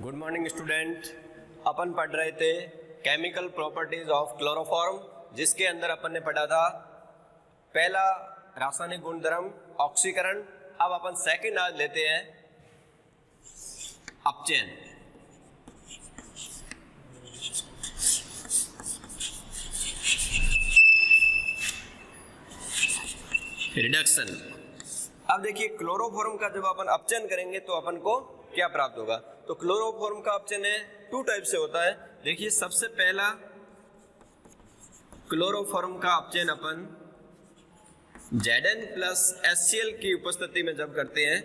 Good morning student. अपन पढ़ रहे थे केमिकल प्रॉपर्टीज ऑफ क्लोरोफॉर्म, जिसके अंदर अपन ने पढ़ा था पहला रासायनिक गुणधर्म ऑक्सीकरण। अब अपन सेकंड आज लेते हैं अपचयन। रिडक्शन। अब देखिए क्लोरोफॉर्म का जब अपन अपचयन करेंगे तो अपन को क्या प्राप्त होगा। तो क्लोरोफॉर्म का अपचयन है टू टाइप से होता है। देखिए सबसे पहला क्लोरोफॉर्म का अपचयन अपन Zn प्लस HCl की उपस्थिति में जब करते हैं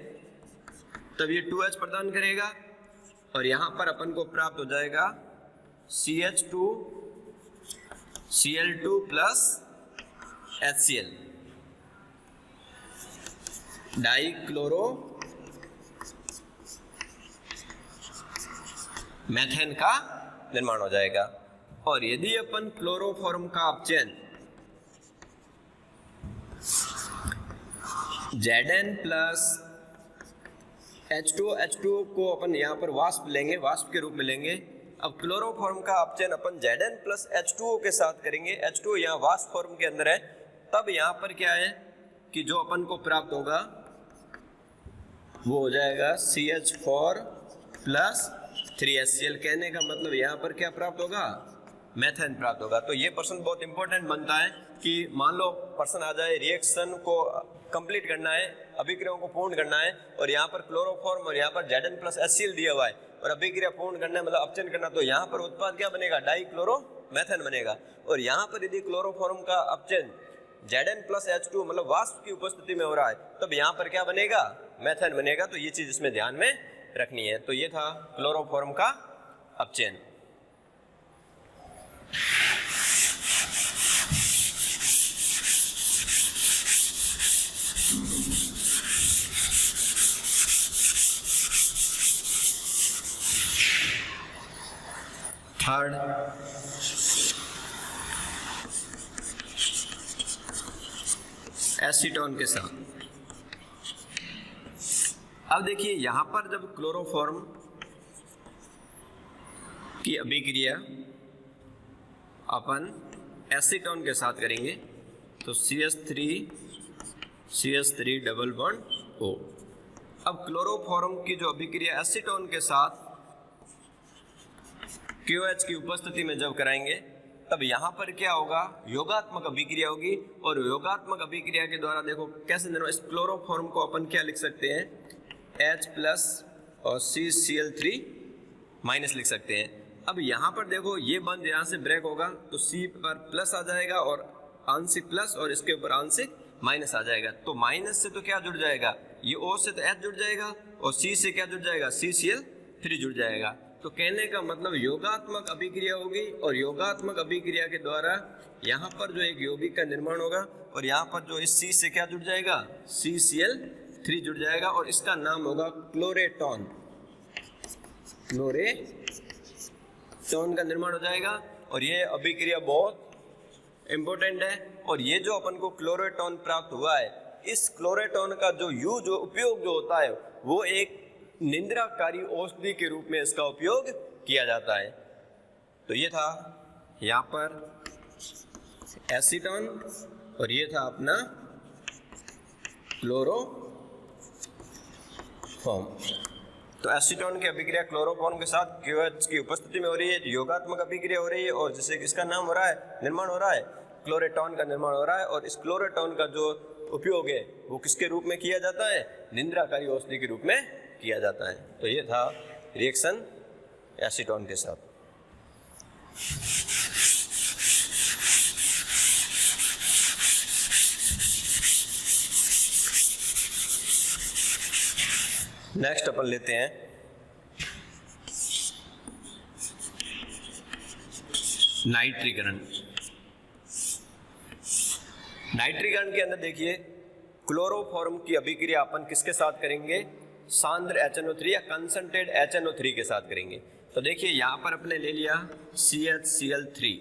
तब ये 2H प्रदान करेगा और यहां पर अपन को प्राप्त हो जाएगा CH2 Cl2 plus HCl, dichloro methane का निर्माण हो जाएगा। और यदि अपन क्लोरोफॉर्म का अपचयन Zn प्लस H2O को अपन यहाँ पर वाष्प लेंगे, वाष्प के रूप में लेंगे। अब क्लोरोफॉर्म का अपचयन अपन Zn प्लस H2O के साथ करेंगे। H2O यहाँ वाष्प फॉर्म के अंदर है, तब यहाँ पर क्या है कि जो अपन को प्राप्त होगा वो हो जाएगा CH4 प्लस 3HCl। कहने का मतलब यहाँ पर क्या प्राप्त होगा, मेथेन प्राप्त होगा। तो ये पर्सन बहुत इंपॉर्टेंट बनता है कि मान लो पर्सन आ जाए, रिएक्शन को कंप्लीट करना है, अभिक्रियाओं को पूर्ण करना है और यहाँ पर क्लोरोफॉर्म और यहाँ पर Zn प्लस HCl दिया हुआ है और अभिक्रिया पूर्ण करना है, मतलब अपचयन करना, तो यहाँ पर उत्पाद क्या बनेगा, डाइक्लोरो मेथेन बनेगा। और यहाँ पर यदि क्लोरोफॉर्म का अपचयन Zn प्लस H2 मतलब वाष्प की उपस्थिति में हो रहा है तब यहाँ पर क्या बनेगा, मेथेन बनेगा। तो ये चीज इसमें ध्यान में रखनी है। तो ये था क्लोरोफॉर्म का अपचयन। थर्ड एसीटोन के साथ। अब देखिए यहां पर जब क्लोरोफॉर्म की अभिक्रिया अपन एसीटोन के साथ करेंगे तो CH3 डबल बॉन्ड O। अब क्लोरोफॉर्म की जो अभिक्रिया एसीटोन के साथ QH की उपस्थिति में जब कराएंगे तब यहाँ पर क्या होगा, योगात्मक अभिक्रिया होगी। और योगात्मक अभिक्रिया के द्वारा देखो कैसे निर्माण, इस क्लोरोफॉर्म को अपन क्या लिख सकते हैं, H प्लस और CCl3 माइनस लिख सकते हैं। अब यहाँ पर देखो ये बंद यहाँ से ब्रेक होगा तो C पर प्लस आ जाएगा और आंशिक प्लस और इसके ऊपर आंशिक माइनस आ जाएगा। तो माइनस से तो क्या जुड़ जाएगा, ये O से तो H जुड़ जाएगा और C से क्या जुड़ जाएगा, CCl3 जुड़ जाएगा। तो कहने का मतलब योगात्मक अभिक्रिया होगी और योगात्मक अभिक्रिया के द्वारा यहाँ पर जो एक यौगिक का निर्माण होगा और यहाँ पर जो इस C से क्या जुड़ जाएगा, CCl3 जुड़ जाएगा और इसका नाम होगा क्लोरेटोन। क्लोरेटोन का निर्माण हो जाएगा और ये अभिक्रिया बहुत इंपॉर्टेंट है। और ये जो अपन को क्लोरेटोन प्राप्त हुआ है, इस क्लोरेटोन का जो यूज उपयोग जो होता है वो एक निंद्राकारी औषधि के रूप में इसका उपयोग किया जाता है। तो ये था यहाँ पर एसीटोन और ये था अपना क्लोरोफॉर्म। तो एसीटोन की अभिक्रिया क्लोरोफॉर्म के साथ QH की उपस्थिति में हो रही है, योगात्मक अभिक्रिया हो रही है और जिससे इसका नाम हो रहा है, निर्माण हो रहा है, क्लोरेटोन का निर्माण हो रहा है। और इस क्लोरेटोन का जो उपयोग है वो किसके रूप में किया जाता है, निंद्राकारी औषधि के रूप में किया जाता है। तो ये था रिएक्शन एसीटोन के साथ। नेक्स्ट अपन लेते हैं नाइट्रीकरण। नाइट्रीकरण के अंदर देखिए क्लोरोफॉर्म की अभिक्रिया अपन किसके साथ करेंगे, सांद्र HNO3 या कंसंट्रेट HNO3 के साथ करेंगे। तो देखिए यहाँ पर अपने ले लिया CHCl3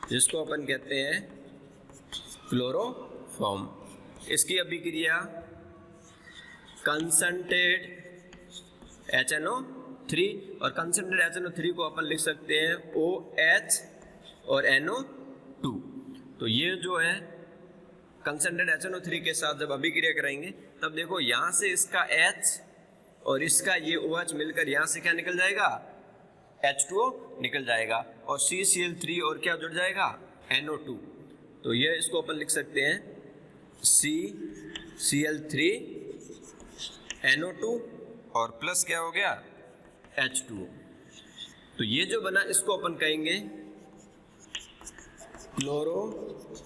जिसको अपन कहते हैं क्लोरोफॉर्म। इसकी अभिक्रिया कंसंट्रेट HNO 3 और कंसंट्रेटेड HNO3 को अपन लिख सकते हैं OH और NO2। तो ये जो है कंसंट्रेटेड HNO3 के साथ जब अभिक्रिया कराएंगे तब देखो यहाँ से इसका H और इसका ये OH मिलकर यहाँ से क्या निकल जाएगा, H2O निकल जाएगा और CCl3 और क्या जुड़ जाएगा, NO2। तो ये इसको अपन लिख सकते हैं CCl3 NO2 और प्लस क्या हो गया, H2O। तो ये जो बना इसको अपन कहेंगे क्लोरोपिक्रीन।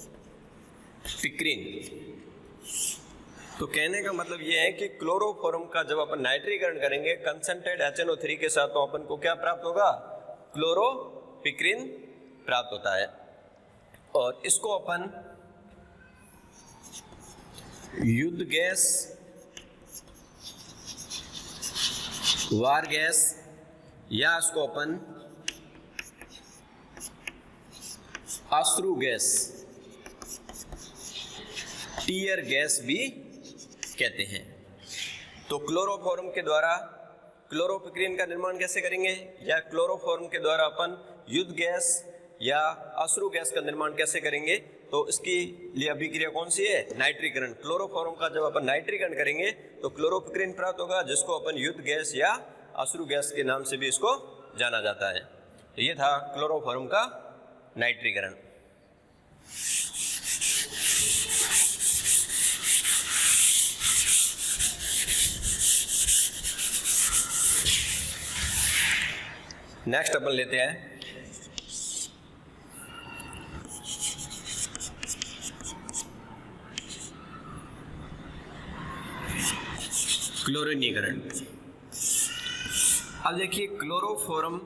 तो कहने का मतलब ये है कि क्लोरोफॉर्म का जब अपन नाइट्रीकरण करेंगे कंसंट्रेटेड HNO3 के साथ तो अपन को क्या प्राप्त होगा, क्लोरोपिक्रीन प्राप्त होता है। और इसको अपन युद्ध गैस, वार गैस या इसको अपन अश्रु गैस, टीयर गैस भी कहते हैं। तो क्लोरोफॉर्म के द्वारा क्लोरोपिक्रीन का निर्माण कैसे करेंगे, या क्लोरोफॉर्म के द्वारा अपन युद्ध गैस या अश्रु गैस का निर्माण कैसे करेंगे, तो इसकी लिए अभिक्रिया कौन सी है, नाइट्रीकरण। क्लोरोफॉर्म का जब अपन नाइट्रीकरण करेंगे तो क्लोरोपिक्रीन प्राप्त होगा, जिसको अपन युद्ध गैस या अश्रु गैस के नाम से भी इसको जाना जाता है। तो ये था क्लोरोफॉर्म का नाइट्रीकरण। नेक्स्ट अपन लेते हैं क्लोरीनीकरण। अब देखिए क्लोरोफॉर्म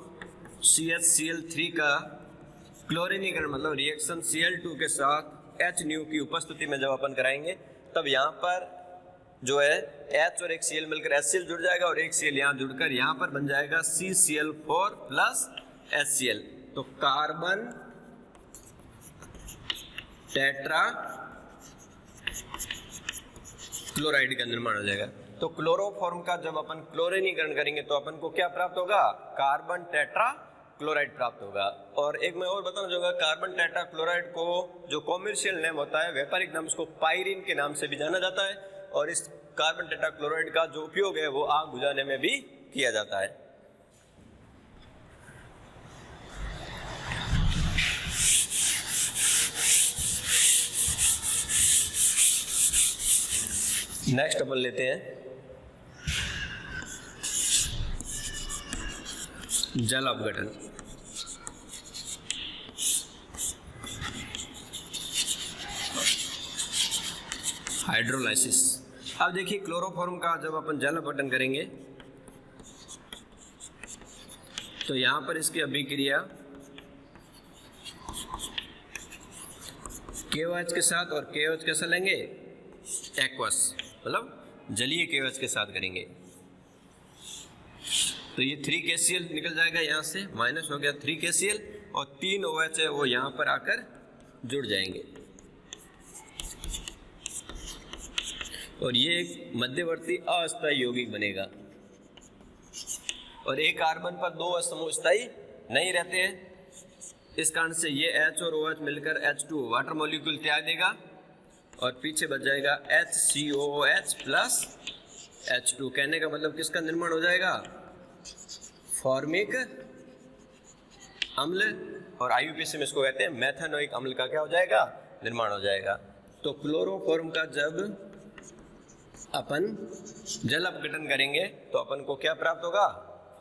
CHCl3 का क्लोरीनीकरण मतलब रिएक्शन Cl2 के साथ H की उपस्थिति में जब अपन कराएंगे तब यहाँ पर जो है H और एक Cl मिलकर HCl जुड़ जाएगा और एक Cl यहाँ जुड़कर यहाँ पर बन जाएगा CCl4 प्लस HCl। तो कार्बन टेट्रा क्लोराइड का निर्माण हो जाएगा। तो क्लोरोफॉर्म का जब अपन क्लोरीनीकरण करेंगे तो अपन को क्या प्राप्त होगा, कार्बन टेट्रा क्लोराइड प्राप्त होगा। और एक मैं और बताना चाहूँगा, कार्बन टेट्रा क्लोराइड को जो कॉमर्शियल नेम होता है, व्यापारिक नाम, उसको पायरीन के नाम से भी जाना जाता है। और इस कार्बन टेट्रा क्लोराइड का जो उपयोग है वो आग बुझाने में भी किया जाता है। नेक्स्ट अपन लेते हैं जल अपघटन। हाइड्रोलाइसिस। अब देखिए क्लोरोफॉर्म का जब अपन जल अपघटन करेंगे तो यहां पर इसकी अभिक्रिया KOH के साथ, और KOH कैसा लेंगे, एक्वस मतलब जलीय KOH के साथ करेंगे। तो ये 3KCl निकल जाएगा, यहाँ से माइनस हो गया 3KCl और 3 OH है वो यहाँ पर आकर जुड़ जाएंगे और ये एक मध्यवर्ती अस्थायी यौगिक बनेगा। और एक कार्बन पर 2 समूह स्थायी नहीं रहते हैं, इस कारण से ये H और OH मिलकर H2 वाटर मॉलिक्यूल त्याग देगा और पीछे बच जाएगा HCOOH प्लस H2। कहने का मतलब किसका निर्माण हो जाएगा, फॉर्मिक अम्ल, और IUPAC में इसको कहते हैं मेथानोइक अम्ल का क्या हो जाएगा, निर्माण हो जाएगा। तो क्लोरोफॉर्म का जब अपन जल अपघटन करेंगे तो अपन को क्या प्राप्त होगा,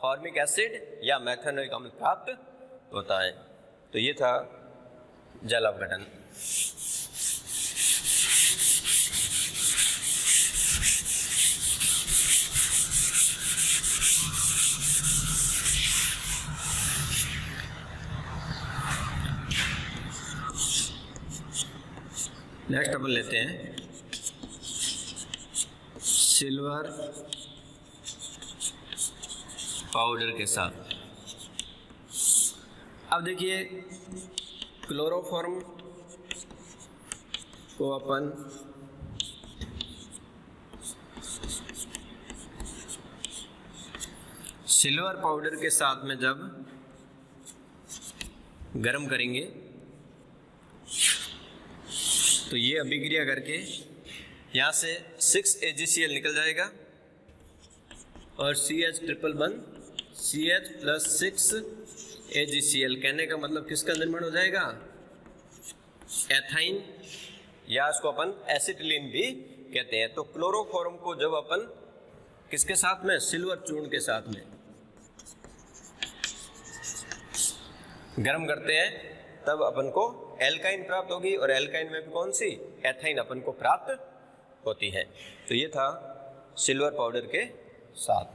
फॉर्मिक एसिड या मेथानोइक अम्ल प्राप्त होता है। तो ये था जल अपघटन। नेक्स्ट अपन लेते हैं सिल्वर पाउडर के साथ। अब देखिए क्लोरोफॉर्म को अपन सिल्वर पाउडर के साथ में जब गर्म करेंगे तो ये अभिक्रिया करके यहाँ से 6 AgCl निकल जाएगा और CH ट्रिपल बन CH प्लस 6 AgCl। कहने का मतलब किसका निर्माण हो जाएगा? एथाइन, या इसको अपन एसिटिलीन भी कहते हैं। तो क्लोरोफॉर्म को जब अपन किसके साथ में, सिल्वर चूर्ण के साथ में गर्म करते हैं तब अपन को एल्काइन प्राप्त होगी और एल्काइन में भी कौन सी, एथाइन अपन को प्राप्त होती है। तो ये था सिल्वर पाउडर के साथ।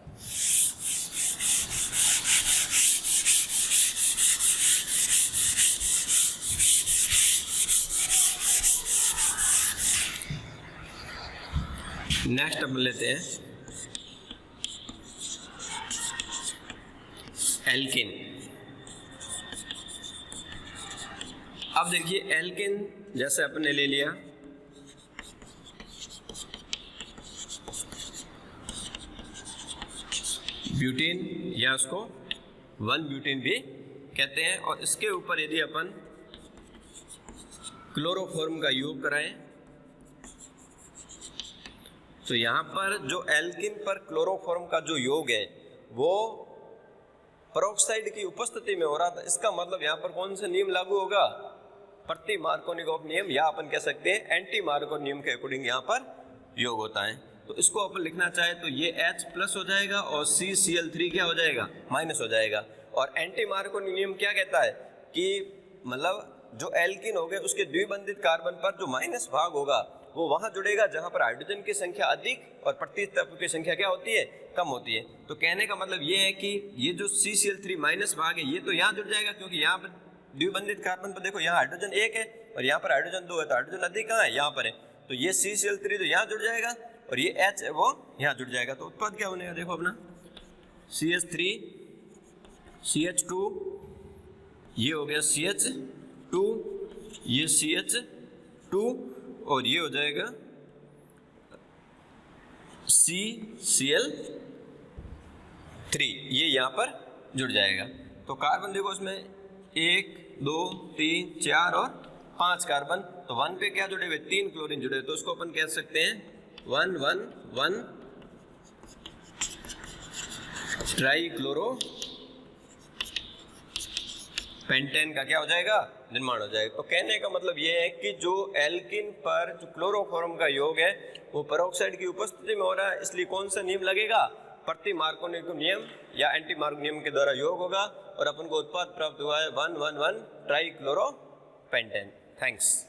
नेक्स्ट अपन लेते हैं एल्किन। अब देखिए एल्किन जैसे अपन ने ले लिया, ब्यूटीन या उसको 1 ब्यूटीन भी कहते हैं, और इसके ऊपर यदि अपन क्लोरोफॉर्म का योग कराएं तो यहाँ पर जो एल्किन पर क्लोरोफॉर्म का जो योग है वो पेरोक्साइड की उपस्थिति में हो रहा था। इसका मतलब यहाँ पर कौन सा नियम लागू होगा? प्रति मार्कोनिकॉफ नियम, या अपन कह सकते हैं एंटी मार्कोव नियम के अकॉर्डिंग यहाँ पर योग होता है। तो इसको अपन लिखना चाहे तो ये H प्लस हो जाएगा और CCl3 क्या हो जाएगा, माइनस हो जाएगा। और एंटी मार्कोव नियम क्या कहता है कि मतलब जो एल्किन हो गए उसके द्विबंधित कार्बन पर जो माइनस भाग होगा वो वहां जुड़ेगा जहां पर हाइड्रोजन की संख्या अधिक और प्रतिस्थापक की संख्या क्या होती है, कम होती है। तो कहने का मतलब ये है कि ये जो CCl3 माइनस भाग है ये तो यहाँ जुड़ जाएगा, क्योंकि यहाँ पर द्विबंधित कार्बन पर देखो यहाँ हाइड्रोजन 1 है और यहाँ पर हाइड्रोजन 2 है, तो हाइड्रोजन अधिक कहाँ है, यहाँ पर है। तो ये CCl3 तो यहाँ जुड़ जाएगा और ये H है वो यहाँ जुड़ जाएगा। तो उत्पाद क्या बनेगा, देखो अपना CH3 CH2, ये हो गया CH2, ये CH2 और ये हो जाएगा CCl3, ये यहाँ पर जुड़ जाएगा। तो कार्बन देखो इसमें 1 2 3 4 और 5 कार्बन, तो 1 पे क्या जुड़े हुए, 3 क्लोरीन जुड़े, तो उसको अपन कह सकते हैं 1 1 1 ट्राइक्लोरो पेंटेन का क्या हो जाएगा, निर्माण हो जाएगा। तो कहने का मतलब ये है कि जो एल्किन पर जो क्लोरोफॉर्म का योग है वो पेरोक्साइड की उपस्थिति में हो रहा है, इसलिए कौन सा नियम लगेगा, प्रति मार्कोव नियम या एंटी मार्कोव नियम के द्वारा योग होगा और अपन को उत्पाद प्राप्त हुआ है 1 1 1 ट्राइक्लोरो पेंटेन। थैंक्स।